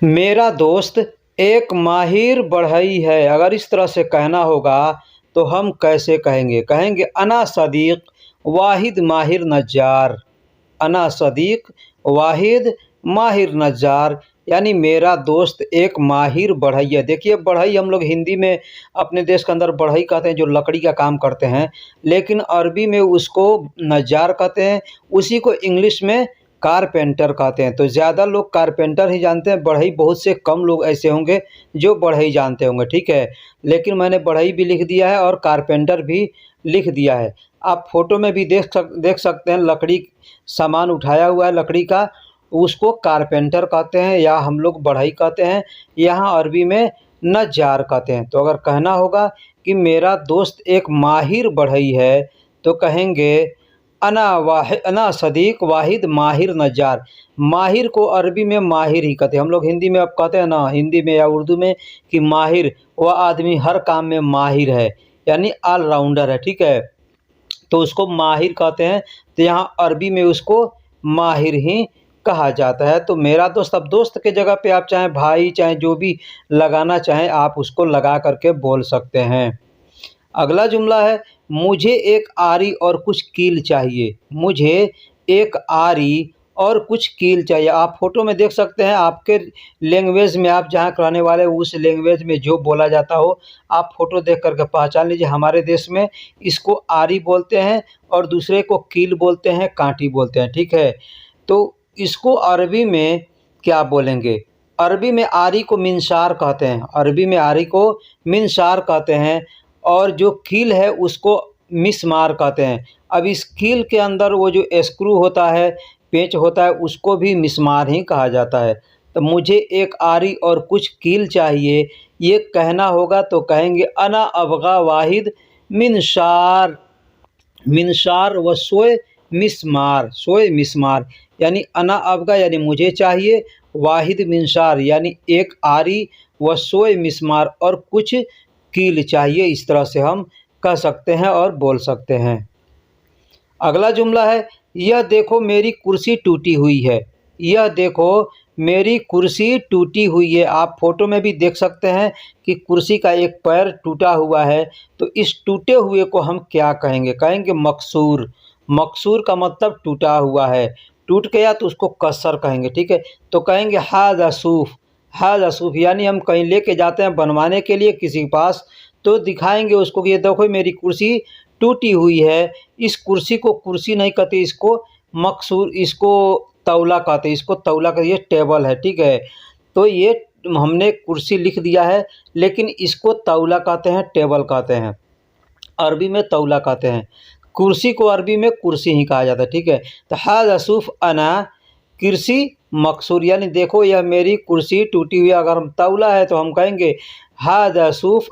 मेरा दोस्त एक माहिर बढ़ई है। अगर इस तरह से कहना होगा तो हम कैसे कहेंगे? कहेंगे अना सदीक वाहिद माहिर नज्जार। अना सदीक वाहिद माहिर नज्जार यानी मेरा दोस्त एक माहिर बढ़ई है। देखिए, बढ़ई हम लोग हिंदी में अपने देश के अंदर बढ़ई कहते हैं जो लकड़ी का काम करते हैं, लेकिन अरबी में उसको नज्जार कहते हैं। उसी को इंग्लिश में कारपेंटर कहते हैं। तो ज़्यादा लोग कारपेंटर ही जानते हैं, बढ़ई बहुत से कम लोग ऐसे होंगे जो बढ़ई जानते होंगे, ठीक है। लेकिन मैंने बढ़ई भी लिख दिया है और कारपेंटर भी लिख दिया है। आप फ़ोटो में भी देख सकते हैं, लकड़ी सामान उठाया हुआ है लकड़ी का, उसको कारपेंटर कहते हैं या हम लोग बढ़ई कहते हैं। यहाँ अरबी में नज्जार कहते हैं। तो अगर कहना होगा कि मेरा दोस्त एक माहिर बढ़ई है तो कहेंगे अना सदीक वाहिद माहिर नज्जार। माहिर को अरबी में माहिर ही कहते हैं। हम लोग हिंदी में अब कहते हैं ना, हिंदी में या उर्दू में, कि माहिर वह आदमी हर काम में माहिर है, यानी ऑलराउंडर है, ठीक है। तो उसको माहिर कहते हैं। तो यहाँ अरबी में उसको माहिर ही कहा जाता है। तो मेरा दोस्त, अब दोस्त के जगह पे आप चाहे भाई चाहे जो भी लगाना चाहें आप उसको लगा करके बोल सकते हैं। अगला जुमला है, मुझे एक आरी और कुछ कील चाहिए। मुझे एक आरी और कुछ कील चाहिए। आप फ़ोटो में देख सकते हैं, आपके लैंग्वेज में, आप जहाँ के रहने वाले उस लैंग्वेज में जो बोला जाता हो, आप फ़ोटो देख कर के पहचान लीजिए। हमारे देश में इसको आरी बोलते हैं और दूसरे को कील बोलते हैं, कांटी बोलते हैं, ठीक है। तो इसको अरबी में क्या बोलेंगे? अरबी में आरी को मिंशार कहते हैं। अरबी में आरी को मिंशार कहते हैं और जो कील है उसको मिस्मार कहते हैं। अब इस कील के अंदर वो जो स्क्रू होता है, पेंच होता है, उसको भी मिस्मार ही कहा जाता है। तो मुझे एक आरी और कुछ कील चाहिए, ये कहना होगा तो कहेंगे अना अबगा वाहिद मिनशार। मिनशार व सोए मिस्मार, सोए मिस्मार यानी अना अबगा यानी मुझे चाहिए, वाहिद मिनशार यानी एक आरी, व सोए मिस्मार और कुछ कील चाहिए। इस तरह से हम कह सकते हैं और बोल सकते हैं। अगला जुमला है, यह देखो मेरी कुर्सी टूटी हुई है। यह देखो मेरी कुर्सी टूटी हुई है। आप फ़ोटो में भी देख सकते हैं कि कुर्सी का एक पैर टूटा हुआ है। तो इस टूटे हुए को हम क्या कहेंगे? कहेंगे मकसूर। मकसूर का मतलब टूटा हुआ है। टूट गया तो उसको कसर कहेंगे, ठीक है। तो कहेंगे हाज़ा सूफ़। हाज़ा सूफ़ यानी हम कहीं लेके जाते हैं बनवाने के लिए किसी के पास, तो दिखाएंगे उसको कि ये देखो मेरी कुर्सी टूटी हुई है। इस कुर्सी को कुर्सी नहीं कहते, इसको मकसूर, इसको तौला कहते हैं। इसको तौला का, ये टेबल है, ठीक है। तो ये हमने कुर्सी लिख दिया है, लेकिन इसको तौला कहते हैं, टेबल कहते हैं। अरबी में तौला कहते हैं। कुर्सी को अरबी में कुर्सी ही कहा जाता है, ठीक है। तो हाज़ा सूफ़ अना कुर्सी मकसूर यानी देखो यह मेरी कुर्सी टूटी हुई है। अगर हम तौला है तो हम कहेंगे हाज़ा सूफ़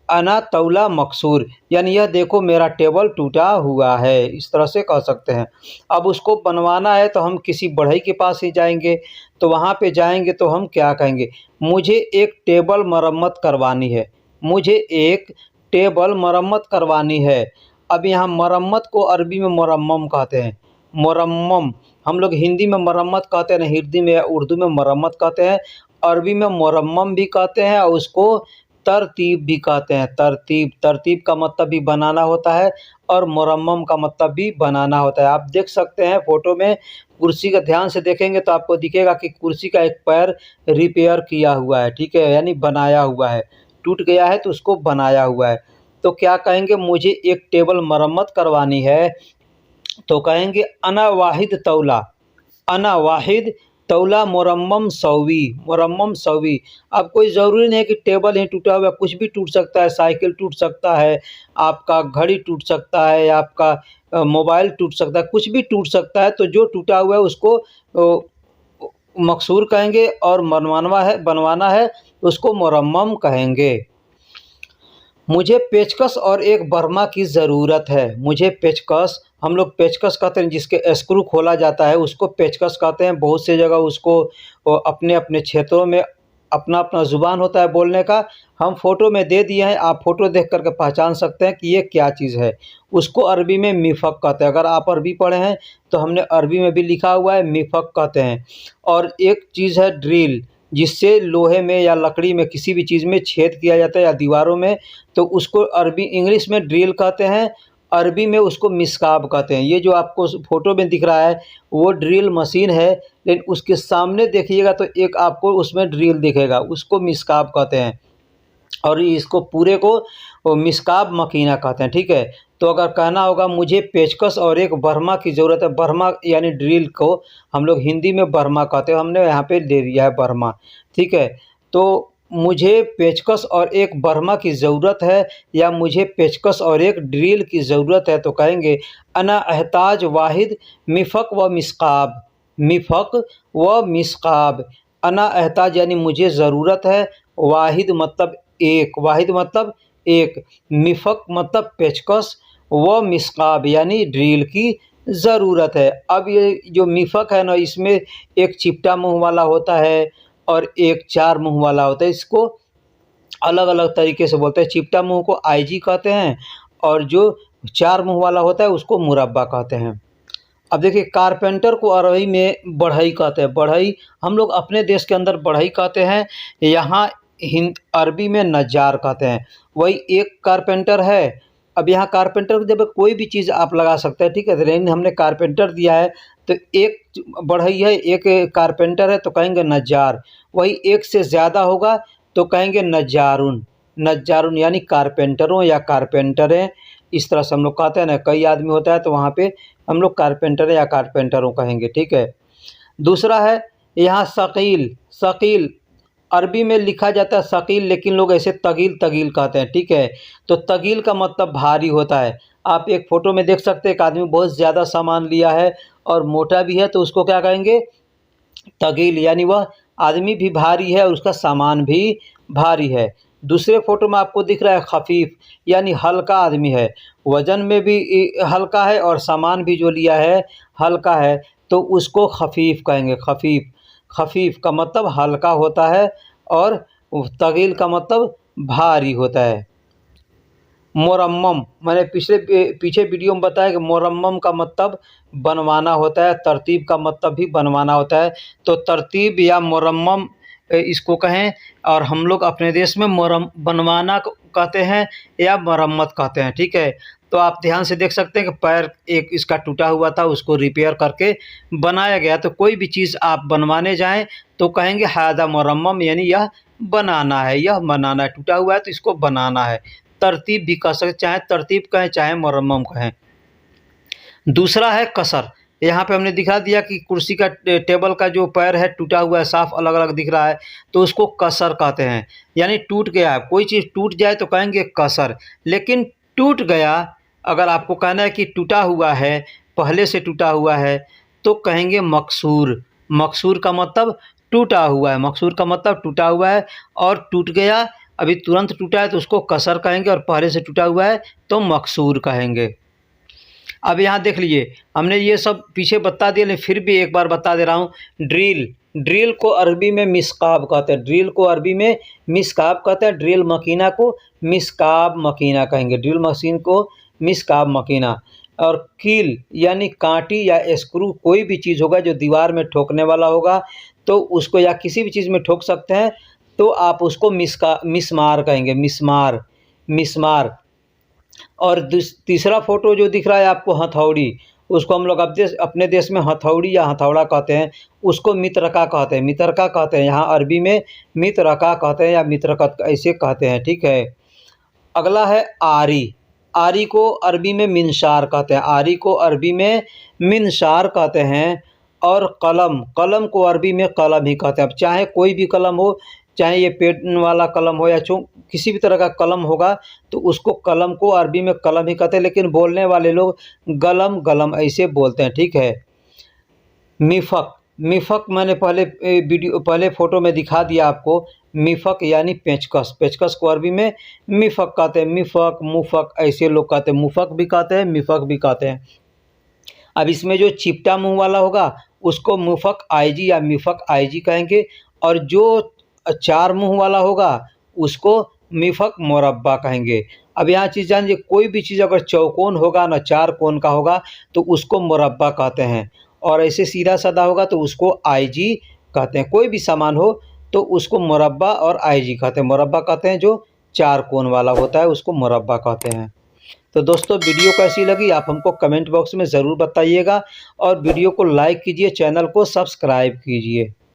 अना तौला मकसूर यानी यह देखो मेरा टेबल टूटा हुआ है। इस तरह से कह सकते हैं। अब उसको बनवाना है तो हम किसी बढ़ई के पास ही जाएंगे। तो वहाँ पे जाएंगे तो हम क्या कहेंगे? मुझे एक टेबल मरम्मत करवानी है। मुझे एक टेबल मरम्मत करवानी है। अब यहाँ मरम्मत को अरबी में मुरम्मम कहते हैं। मुरम्मम हम लोग हिंदी में मरम्मत कहते हैं, हिंदी में या उर्दू में मरम्मत कहते हैं। अरबी में मुरम्मम भी कहते हैं और उसको तरतीब भी कहते हैं। तरतीब, तरतीब का मतलब भी बनाना होता है और मुरम्मम का मतलब भी बनाना होता है। आप देख सकते हैं फ़ोटो में, कुर्सी का ध्यान से देखेंगे तो आपको दिखेगा कि कुर्सी का एक पैर रिपेयर किया हुआ है, ठीक है, यानी बनाया हुआ है। टूट गया है तो उसको बनाया हुआ है। तो क्या कहेंगे? मुझे एक टेबल मरम्मत करवानी है तो कहेंगे अना वाहिद तौला। अना वाहिद तौला मुरम्मम सौवी। मुरम्मम सौवी। अब कोई ज़रूरी नहीं है कि टेबल ही टूटा हुआ है, कुछ भी टूट सकता है। साइकिल टूट सकता है, आपका घड़ी टूट सकता है, आपका मोबाइल टूट सकता है, कुछ भी टूट सकता है। तो जो टूटा हुआ है उसको मकसूर कहेंगे और बनवाना है उसको मुरम्मम कहेंगे। मुझे पेचकस और एक बर्मा की ज़रूरत है। मुझे पेचकस, हम लोग पेचकस कहते हैं जिसके स्क्रू खोला जाता है, उसको पेचकस कहते हैं। बहुत सी जगह उसको अपने अपने क्षेत्रों में अपना अपना ज़ुबान होता है बोलने का। हम फ़ोटो में दे दिए हैं, आप फ़ोटो देख कर के पहचान सकते हैं कि ये क्या चीज़ है। उसको अरबी में मिफ़क कहते हैं। अगर आप अरबी पढ़े हैं तो हमने अरबी में भी लिखा हुआ है, मिफ़क कहते हैं। और एक चीज़ है ड्रिल, जिससे लोहे में या लकड़ी में किसी भी चीज़ में छेद किया जाता है या दीवारों में, तो उसको अरबी इंग्लिश में ड्रिल कहते हैं, अरबी में उसको मिस्काब कहते हैं। ये जो आपको फ़ोटो में दिख रहा है वो ड्रिल मशीन है, लेकिन उसके सामने देखिएगा तो एक आपको उसमें ड्रिल दिखेगा, उसको मिस्काब कहते हैं। और इसको पूरे को मिस्काब मकीना कहते हैं, ठीक है। तो अगर कहना होगा मुझे पेचकस और एक बर्मा की ज़रूरत है, बर्मा यानी ड्रिल को हम लोग हिंदी में बर्मा कहते हैं, हमने यहाँ पे ले लिया है बर्मा, ठीक है। तो मुझे पेचकस और एक बर्मा की ज़रूरत है या मुझे पेचकस और एक ड्रिल की ज़रूरत है, तो कहेंगे अना अहताज वाहिद मिफ़क व मिस्काब, मिफ़क व मिस्काब। अना अहताज यानी मुझे ज़रूरत है, वाहिद मतलब एक, वाहिद मतलब एक, मिफ़क मतलब पेचकस, व मिस्काब यानी ड्रिल की ज़रूरत है। अब ये जो मिफ़क है ना, इसमें एक चिपटा मुँह वाला होता है और एक चार मुँह वाला होता है। इसको अलग अलग तरीके से बोलते हैं। चिपटा मुँह को आईजी कहते हैं और जो चार मुँह वाला होता है उसको मुरब्बा कहते हैं। अब देखिए, कारपेंटर को अरबी में बढ़ई कहते हैं। बढ़ई हम लोग अपने देश के अंदर बढ़ई कहते हैं, यहाँ हिंद अरबी में नज्जार कहते हैं। वही एक कारपेंटर है। अब यहाँ कारपेंटर को जब कोई भी चीज़ आप लगा सकते हैं, ठीक है। लेकिन हमने कारपेंटर दिया है तो एक बढ़ई है, एक कारपेंटर है, तो कहेंगे नज्जार। वही एक से ज़्यादा होगा तो कहेंगे नज्जारुन। नज्जारुन यानी कारपेंटरों या कारपेंटरें, इस तरह से हम लोग कहते हैं ना। कई आदमी होता है तो वहाँ पे हम लोग कारपेंटर या कारपेंटरों कहेंगे, ठीक है। दूसरा है यहाँ शकील। शकील अरबी में लिखा जाता है शकील, लेकिन लोग ऐसे तगील तगील कहते हैं, ठीक है। तो तगील का मतलब भारी होता है। आप एक फ़ोटो में देख सकते हैं एक आदमी बहुत ज़्यादा सामान लिया है और मोटा भी है, तो उसको क्या कहेंगे, तगील, यानी वह आदमी भी भारी है और उसका सामान भी भारी है। दूसरे फ़ोटो में आपको दिख रहा है खफ़ीफ़, यानी हल्का आदमी है, वज़न में भी हल्का है और सामान भी जो लिया है हल्का है, तो उसको खफ़ीफ़ कहेंगे। खफ़ीफ़, खफ़ीफ़ का मतलब हल्का होता है और तगील का मतलब भारी होता है। मुरम्मम, मैंने पीछे वीडियो में बताया कि मुरम्मम का मतलब बनवाना होता है, तरतीब का मतलब भी बनवाना होता है। तो तरतीब या मुरम्मम इसको कहें, और हम लोग अपने देश में बनवाना कहते हैं या मरम्मत कहते हैं, ठीक है। तो आप ध्यान से देख सकते हैं कि पैर एक इसका टूटा हुआ था, उसको रिपेयर करके बनाया गया। तो कोई भी चीज़ आप बनवाने जाएं तो कहेंगे हादा मुरम्मम, यानी यह बनाना है, यह बनाना है। टूटा हुआ है तो इसको बनाना है। तरतीब भी कह सकते, चाहे तरतीब कहें चाहे मुरम्मम कहें। दूसरा है कसर। यहाँ पे हमने दिखा दिया कि कुर्सी का टेबल का जो पैर है टूटा हुआ है, साफ अलग अलग दिख रहा है, तो उसको कसर कहते हैं, यानी टूट गया है। कोई चीज़ टूट जाए तो कहेंगे कसर। लेकिन टूट गया, अगर आपको कहना है कि टूटा हुआ है, पहले से टूटा हुआ है, तो कहेंगे मकसूर। मकसूर का मतलब टूटा हुआ है, मकसूर का मतलब टूटा हुआ है। और टूट गया, अभी तुरंत टूटा है तो उसको कसर कहेंगे, और पहले से टूटा हुआ है तो मकसूर कहेंगे। अब यहाँ देख लीजिए, हमने ये सब पीछे बता दिया, लेकिन फिर भी एक बार बता दे रहा हूँ। ड्रिल, ड्रिल को अरबी में मिस्काब कहते हैं। ड्रिल को अरबी में मिस्काब कहते हैं। ड्रिल मकीना को मिस्काब मकीना कहेंगे। ड्रिल मशीन को मिस्काब मकीना। और कील यानी कांटी या स्क्रू, कोई भी चीज़ होगा जो दीवार में ठोकने वाला होगा तो उसको, या किसी भी चीज़ में ठोक सकते हैं, तो आप उसको मिस्मार कहेंगे। मिस्मार, मिस्मार। और तीसरा फ़ोटो जो दिख रहा है आपको हथौड़ी, उसको हम लोग अपने देश में हथौड़ी या हथौड़ा कहते हैं। उसको मित्रका कहते हैं, मित्रका कहते हैं। यहाँ अरबी में मित्रका कहते हैं या मित्रकत ऐसे कहते हैं, ठीक है। अगला है आरी। आरी को अरबी में मिनशार कहते हैं। आरी को अरबी में मिनशार कहते हैं। और कलम, कलम को अरबी में कलम ही कहते हैं। अब चाहे कोई भी कलम हो, चाहे ये पेन वाला कलम हो या किसी भी तरह का कलम होगा, तो उसको कलम को अरबी में कलम ही कहते हैं, लेकिन बोलने वाले लोग गलम गलम ऐसे बोलते हैं, ठीक है। मिफ़क, मिफ़क मैंने पहले फ़ोटो में दिखा दिया आपको। मिफ़क यानी पेचकस। पेचकस को अरबी में मिफ़क कहते हैं। मिफ़क, मुफ़क ऐसे लोग कहते हैं। मुफ़क भी कहते हैं, मिफ़क भी कहते हैं। अब इसमें जो चिपटा मुँह वाला होगा उसको मुफ़क आईजी या मिफ़क आईजी कहेंगे। और जो चार मुंह वाला होगा उसको मिफक मुरब्बा कहेंगे। अब यहाँ चीज़ जानिए, कोई भी चीज़ अगर चौकोन होगा ना चार कोन का होगा तो उसको मुरब्बा कहते हैं, और ऐसे सीधा साधा होगा तो उसको आईजी कहते हैं। कोई भी सामान हो तो उसको मुरब्बा और आईजी कहते हैं। मुरब्बा कहते हैं जो चार कोन वाला होता है उसको मुरब्बा कहते हैं। तो दोस्तों वीडियो कैसी लगी आप हमको कमेंट बॉक्स में ज़रूर बताइएगा, और वीडियो को लाइक कीजिए, चैनल को सब्सक्राइब कीजिए।